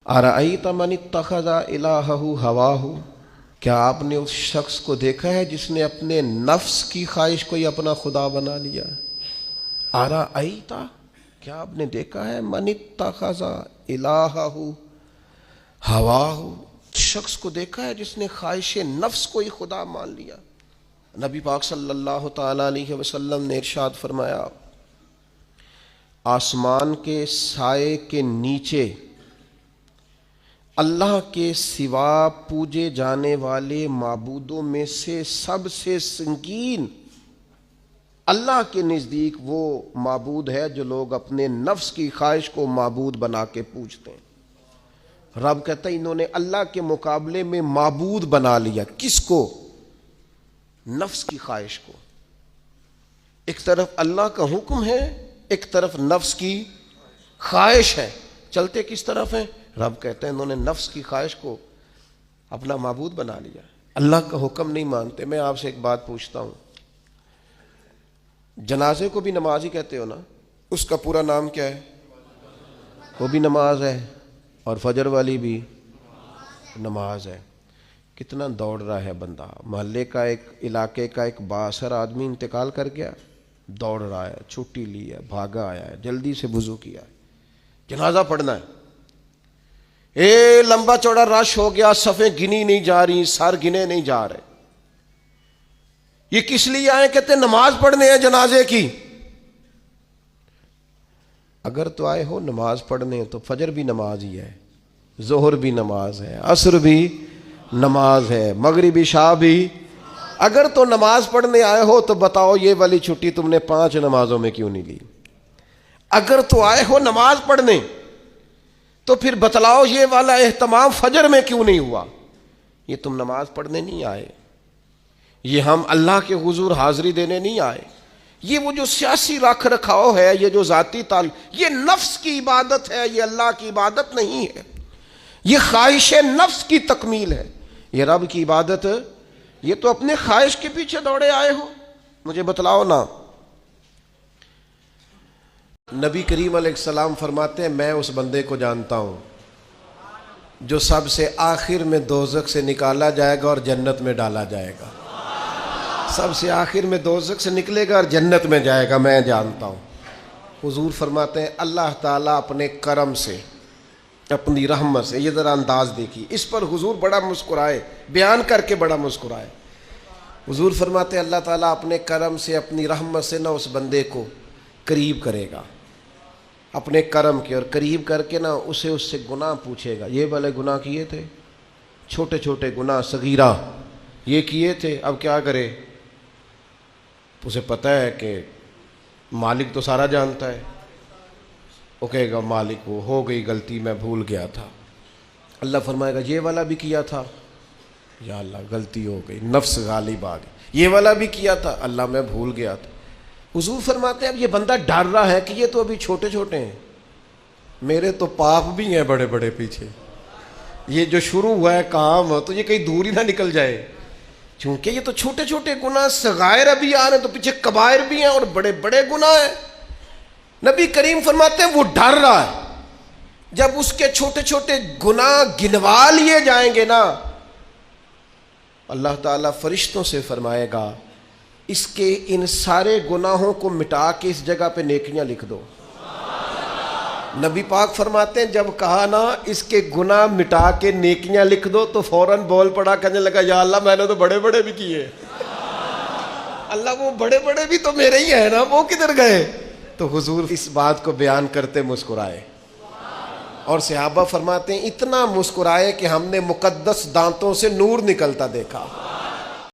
अरअयत मन इत्तखज़ इलाहहु हवाहु, क्या आपने उस शख्स को देखा है जिसने अपने नफ्स की ख्वाहिश को ही अपना खुदा बना लिया। अरअयत, क्या आपने देखा है, मन इत्तखज़ इलाहहु हवाहु, शख्स को देखा है जिसने ख्वाहिश नफ्स को ही खुदा मान लिया। नबी पाक सल्लल्लाहु ताला अलैहि वसल्लम ने इरशाद फरमाया, आसमान के साए के नीचे अल्लाह के सिवा पूजे जाने वाले माबूदों में से सबसे संगीन अल्लाह के नज़दीक वो माबूद है जो लोग अपने नफ्स की ख्वाहिश को माबूद बना के पूजते हैं। रब कहता है इन्होंने अल्लाह के मुकाबले में माबूद बना लिया। किसको? नफ्स की ख्वाहिश को। एक तरफ अल्लाह का हुक्म है, एक तरफ नफ्स की ख्वाहिश है। चलते किस तरफ है? रब कहते हैं इन्होंने नफ्स की ख्वाहिश को अपना माबूद बना लिया, अल्लाह का हुक्म नहीं मानते। मैं आपसे एक बात पूछता हूं, जनाजे को भी नमाज ही कहते हो ना? उसका पूरा नाम क्या है? वो भी नमाज है और फजर वाली भी नमाज है। कितना दौड़ रहा है बंदा। मोहल्ले का, एक इलाके का एक बासर आदमी इंतकाल कर गया, दौड़ रहा है, छुट्टी ली है, भागा आया है, जल्दी से वुज़ू किया है, जनाजा पढ़ना है। लंबा चौड़ा रश हो गया, सफ़े गिनी नहीं जा रही, सर गिने नहीं जा रहे। ये किस लिए आए? कहते नमाज पढ़ने हैं जनाजे की। अगर तो आए हो नमाज पढ़ने तो फजर भी नमाज ही है, जोहर भी नमाज है, असर भी नमाज है, मगरिब इशा भी। अगर तो नमाज पढ़ने आए हो तो बताओ ये वाली छुट्टी तुमने 5 नमाजों में क्यों नहीं ली? अगर तो आए हो नमाज पढ़ने तो फिर बतलाओ ये वाला एहतमाम फजर में क्यों नहीं हुआ? ये तुम नमाज पढ़ने नहीं आए, ये हम अल्लाह के हुजूर हाजिरी देने नहीं आए। ये वो जो सियासी रख रखाव है, ये जो जाती ताल, ये नफ्स की इबादत है, ये अल्लाह की इबादत नहीं है। ये ख्वाहिश नफ्स की तकमील है। ये रब की इबादत, ये तो अपने ख्वाहिश के पीछे दौड़े आए हो। मुझे बतलाओ ना। नबी करीम अलैहिस्सलाम फरमाते हैं, मैं उस बंदे को जानता हूं जो सबसे आखिर में दोज़ख से निकाला जाएगा और जन्नत में डाला जाएगा। सबसे आखिर में दोज़ख से निकलेगा और जन्नत में जाएगा, मैं जानता हूं। हुजूर फरमाते हैं अल्लाह ताला अपने करम से, अपनी रहमत से, ये ज़रा अंदाज देखिए। इस पर हुजूर बड़ा मुस्कुराए, बयान करके बड़ा मुस्कुराए। हुजूर फरमाते हैं अल्लाह ताला अपने करम से, अपनी रहमत से ना उस बंदे को करीब करेगा, अपने करम के, और करीब करके ना उसे उससे गुनाह पूछेगा। ये वाले गुनाह किए थे, छोटे छोटे गुनाह सगीरा ये किए थे, अब क्या करे? उसे पता है कि मालिक तो सारा जानता है। वो कहेगा मालिक वो हो गई गलती, मैं भूल गया था। अल्लाह फरमाएगा ये वाला भी किया था, या अल्लाह गलती हो गई, नफ्स गालिब आ गई। ये वाला भी किया था, अल्लाह मैं भूल गया था। हुजूर फरमाते हैं अब ये बंदा डर रहा है कि ये तो अभी छोटे छोटे हैं, मेरे तो पाप भी हैं बड़े बड़े पीछे, ये जो शुरू हुआ है काम तो ये कहीं दूर ही ना निकल जाए। क्योंकि ये तो छोटे छोटे गुनाह सगायर अभी आ रहे हैं, तो पीछे कबायर भी हैं और बड़े बड़े गुनाह हैं। नबी करीम फरमाते हैं वो डर रहा है, जब उसके छोटे छोटे गुनाह गिनवा लिए जाएंगे ना, अल्लाह ताला फरिश्तों से फरमाएगा इसके इन सारे गुनाहों को मिटा के इस जगह पे नेकियां लिख दो। नबी पाक फरमाते हैं जब कहा ना इसके गुनाह मिटा के नेकियां लिख दो, तो फौरन बोल पड़ा, कहने लगा या अल्लाह मैंने तो बड़े बड़े भी किए। अल्लाह वो बड़े बड़े भी तो मेरे ही है ना, वो किधर गए? तो हुजूर इस बात को बयान करते मुस्कुराए, और सहाबा फरमाते हैं इतना मुस्कुराए कि हमने मुकद्दस दांतों से नूर निकलता देखा।